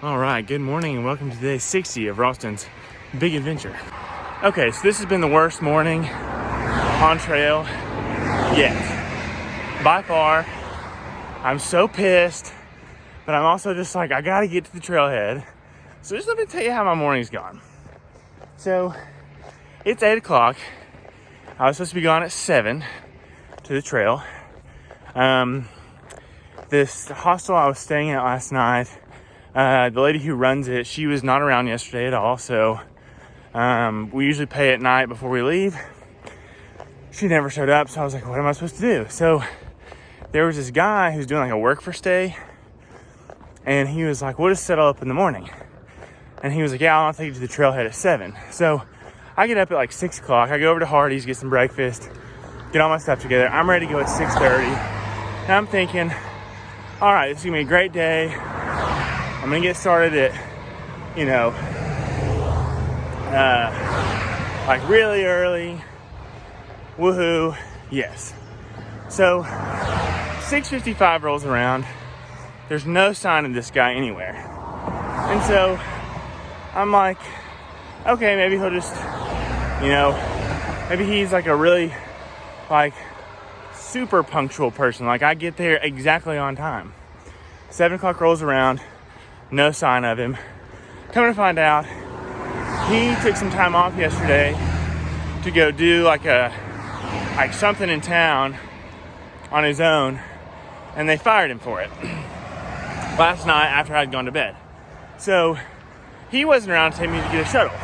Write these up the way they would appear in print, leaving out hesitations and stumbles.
All right, good morning and welcome to day 60 of Ralston's Big Adventure. Okay, so this has been the worst morning on trail yet. By far, I'm so pissed, but I'm also just like, I gotta get to the trailhead. So just let me tell you how my morning's gone. So, it's 8 o'clock. I was supposed to be gone at 7 to the trail. This hostel I was staying at last night, the lady who runs it, she was not around yesterday at all, so we usually pay at night before we leave. She never showed up, so I was like, what am I supposed to do? So there was this guy who's doing like a work for stay, and he was like, we'll just settle up in the morning. And he was like, yeah, I'll take you to the trailhead at 7. So I get up at like 6 o'clock. I go over to Hardee's, get some breakfast, get all my stuff together. I'm ready to go at 6:30. And I'm thinking, all right, this is gonna be a great day. I'm gonna get started at, like really early. Woohoo, yes. So 6:55 rolls around. There's no sign of this guy anywhere. And so I'm like, okay, maybe he'll just, maybe he's like a really like super punctual person. Like I get there exactly on time. 7 o'clock rolls around. No sign of him. Coming to find out, he took some time off yesterday to go do like something in town on his own, and they fired him for it last night after I'd gone to bed. So he wasn't around to take me to get a shuttle.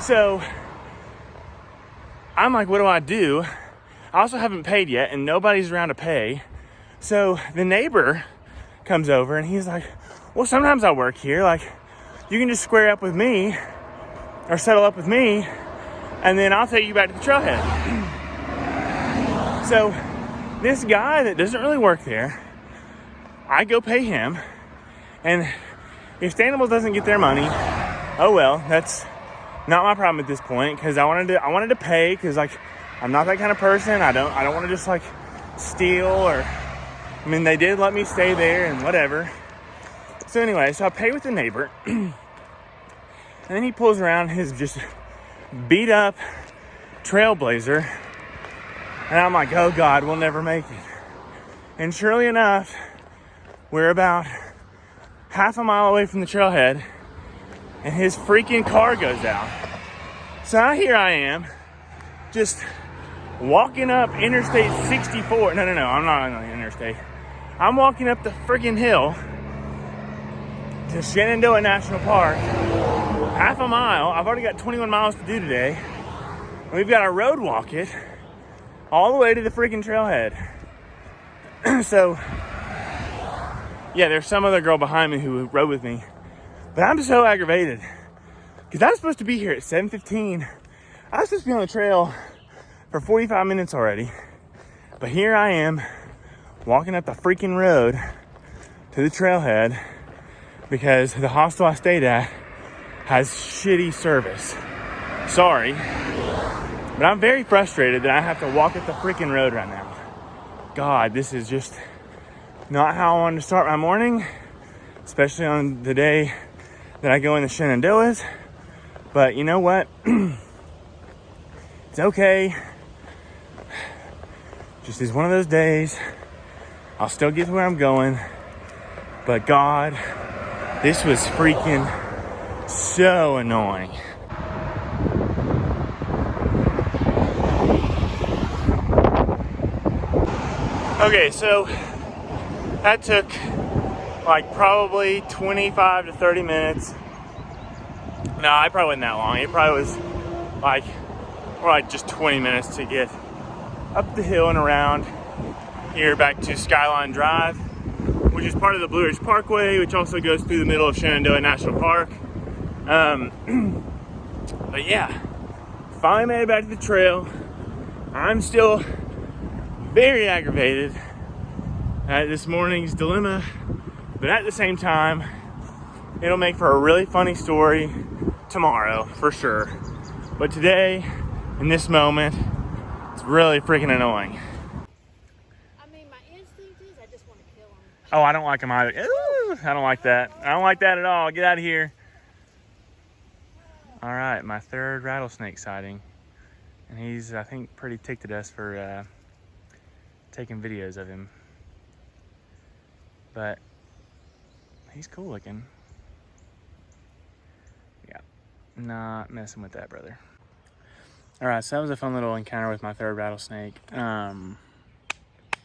So I'm like, what do I do? I also haven't paid yet, and nobody's around to pay. So the neighbor comes over, and he's like, well, sometimes I work here. Like, you can just square up with me or settle up with me, and then I'll take you back to the trailhead. So this guy that doesn't really work there, I go pay him, and if Stanibles doesn't get their money, oh well, that's not my problem at this point, because I wanted to pay, because like I'm not that kind of person. I don't want to just like steal, or I mean, they did let me stay there and whatever. So anyway, so I pay with the neighbor, and then he pulls around his just beat up Trailblazer, and I'm like, oh God, we'll never make it. And surely enough, we're about half a mile away from the trailhead, and his freaking car goes out. So here I am, just walking up Interstate 64. No, I'm not on the interstate. I'm walking up the freaking hill to Shenandoah National Park, half a mile. I've already got 21 miles to do today. We've got to road walk it all the way to the freaking trailhead. So, yeah, there's some other girl behind me who rode with me, but I'm so aggravated because I was supposed to be here at 7:15. I was supposed to be on the trail for 45 minutes already, but here I am walking up the freaking road to the trailhead because the hostel I stayed at has shitty service. Sorry, but I'm very frustrated that I have to walk up the freaking road right now. God, this is just not how I wanted to start my morning, especially on the day that I go in the Shenandoahs. But you know what? It's okay. Just is one of those days. I'll still get to where I'm going. But God, this was freaking so annoying. Okay, so that took like probably 25 to 30 minutes. No, it probably wasn't that long. It probably was like just 20 minutes to get up the hill and around here back to Skyline Drive, which is part of the Blue Ridge Parkway, which also goes through the middle of Shenandoah National Park. But yeah, finally made it back to the trail. I'm still very aggravated at this morning's dilemma, but at the same time, it'll make for a really funny story tomorrow for sure. But today, in this moment, it's really freaking annoying. I mean, my instinct is I just want to kill him. Oh, I don't like them either. Ooh. I don't like that. I don't like that at all. Get out of here. All right, my third rattlesnake sighting. And he's, I think, pretty ticked at us for taking videos of him. But he's cool looking. Yeah, not messing with that, brother. All right, so that was a fun little encounter with my third rattlesnake,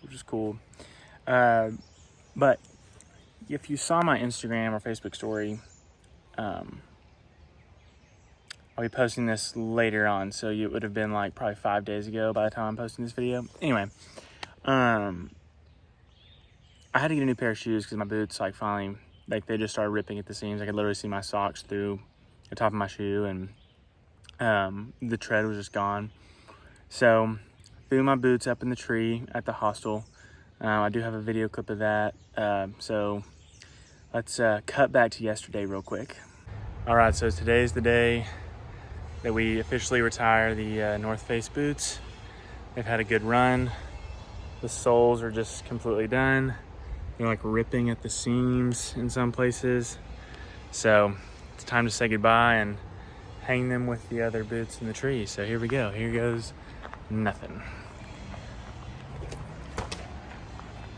which is cool. But if you saw my Instagram or Facebook story, I'll be posting this later on, so it would have been like probably 5 days ago by the time I'm posting this video. Anyway, I had to get a new pair of shoes because my boots, like, finally, like, they just started ripping at the seams. I could literally see my socks through the top of my shoe, and the tread was just gone. So threw my boots up in the tree at the hostel. I do have a video clip of that. So let's cut back to yesterday real quick. All right, so today's the day that we officially retire the North Face boots. They've had a good run. The soles are just completely done. They're like ripping at the seams in some places. So it's time to say goodbye and hang them with the other boots in the tree. So here we go. Here goes nothing.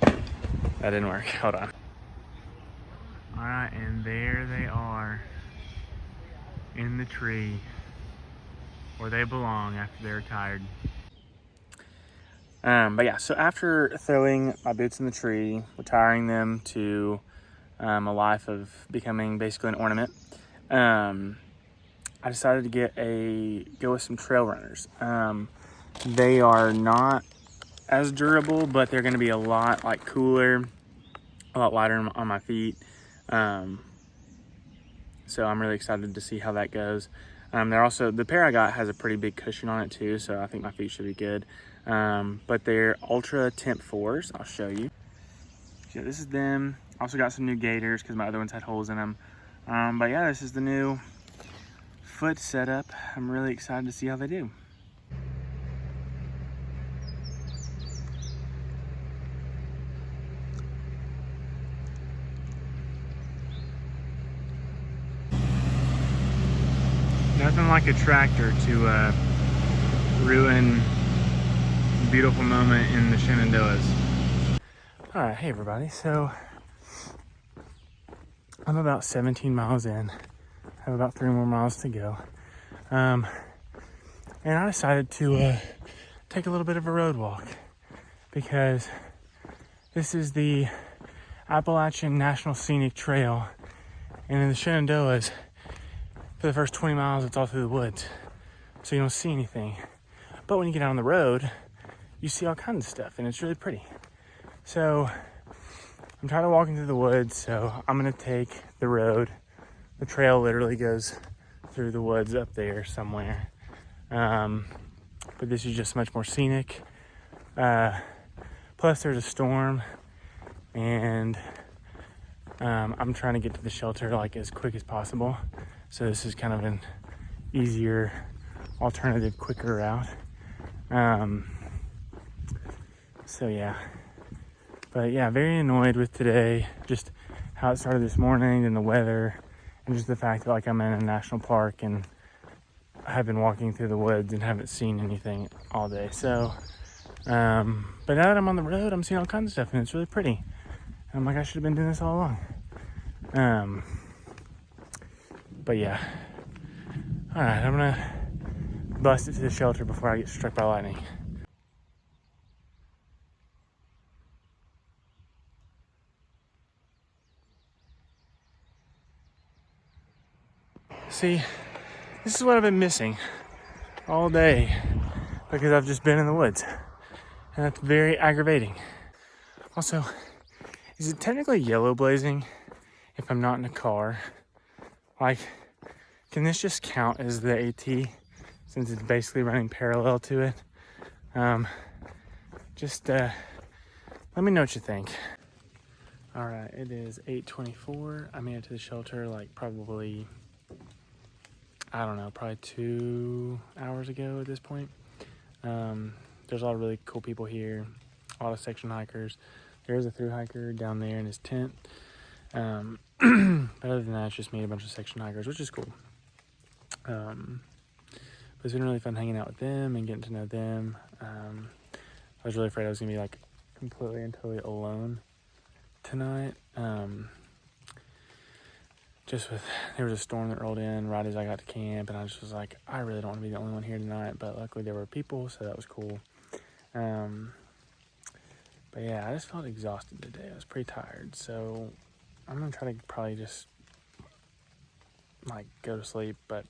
That didn't work. Hold on. All right, and there they are in the tree where they belong after they're retired. But yeah, so after throwing my boots in the tree, retiring them to a life of becoming basically an ornament, I decided to go with some trail runners. They are not as durable, but they're gonna be a lot cooler, a lot lighter on my feet. So I'm really excited to see how that goes. The pair I got has a pretty big cushion on it too, so I think my feet should be good. But they're Ultra Temp 4s. I'll show you. So this is them. Also got some new gaiters because my other ones had holes in them. But yeah, this is the new foot setup. I'm really excited to see how they do. Nothing like a tractor to ruin a beautiful moment in the Shenandoahs. All right, hey everybody. So I'm about 17 miles in. I have about 3 more miles to go. And I decided to take a little bit of a road walk because this is the Appalachian Scenic Trail. And in the Shenandoahs, for the first 20 miles, it's all through the woods. So you don't see anything. But when you get out on the road, you see all kinds of stuff, and it's really pretty. So I'm tired of walking through the woods, so I'm gonna take the road. The trail literally goes through the woods up there somewhere. But this is just much more scenic. Plus there's a storm, and I'm trying to get to the shelter as quick as possible. So this is kind of an easier alternative, quicker route. So yeah. But yeah, very annoyed with today, just how it started this morning and the weather, and just the fact that I'm in a national park and I have been walking through the woods and haven't seen anything all day. So, but now that I'm on the road, I'm seeing all kinds of stuff, and it's really pretty. And I'm like, I should have been doing this all along. But yeah. All right, I'm gonna bust it to the shelter before I get struck by lightning. See, this is what I've been missing all day because I've just been in the woods, and that's very aggravating. Also, is it technically yellow blazing if I'm not in a car? Can this just count as the AT since it's basically running parallel to it? Let me know what you think. All right, it is 8:24. I made it to the shelter probably, I don't know, probably 2 hours ago at this point. There's a lot of really cool people here, a lot of section hikers. There's a thru hiker down there in his tent. But other than that, it's just me and a bunch of section hikers, which is cool. But it's been really fun hanging out with them and getting to know them. I was really afraid I was gonna be like completely and totally alone tonight. There was a storm that rolled in right as I got to camp, and I just was like, I really don't want to be the only one here tonight. But luckily there were people, so that was cool. But yeah, I just felt exhausted today. I was pretty tired, so I'm gonna try to probably just like go to sleep. But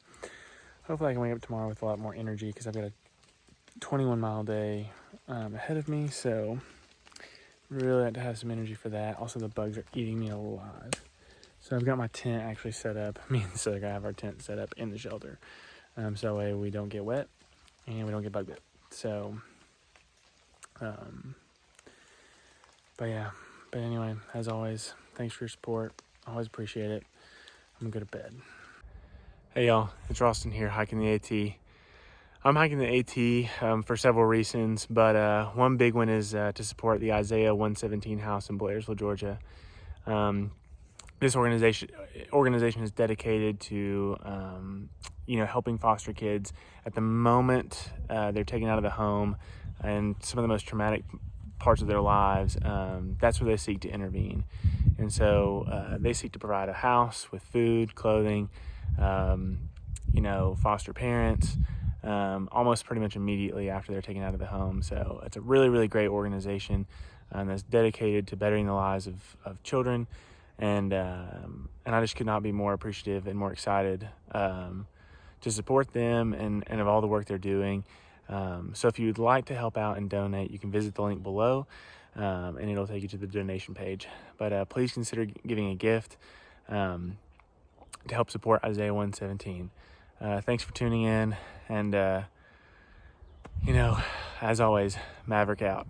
hopefully I can wake up tomorrow with a lot more energy, because I've got a 21-mile day ahead of me. So really like to have some energy for that. Also, the bugs are eating me alive. So I've got my tent actually set up. Me and Cedric have our tent set up in the shelter, so that way we don't get wet and we don't get bug bit. So, but anyway, as always, thanks for your support. Always appreciate it. I'm gonna go to bed. Hey y'all, it's Ralston here, hiking the AT. I'm hiking the AT for several reasons, but one big one is to support the Isaiah 117 house in Blairsville, Georgia. This organization is dedicated to helping foster kids at the moment they're taken out of the home and some of the most traumatic parts of their lives. That's where they seek to intervene. And so they seek to provide a house with food, clothing, foster parents, almost pretty much immediately after they're taken out of the home. So it's a really, really great organization that's dedicated to bettering the lives of children. And I just could not be more appreciative and more excited to support them and of all the work they're doing. So if you'd like to help out and donate, you can visit the link below, and it'll take you to the donation page. But please consider giving a gift to help support Isaiah 117. Thanks for tuning in, and as always, Maverick out.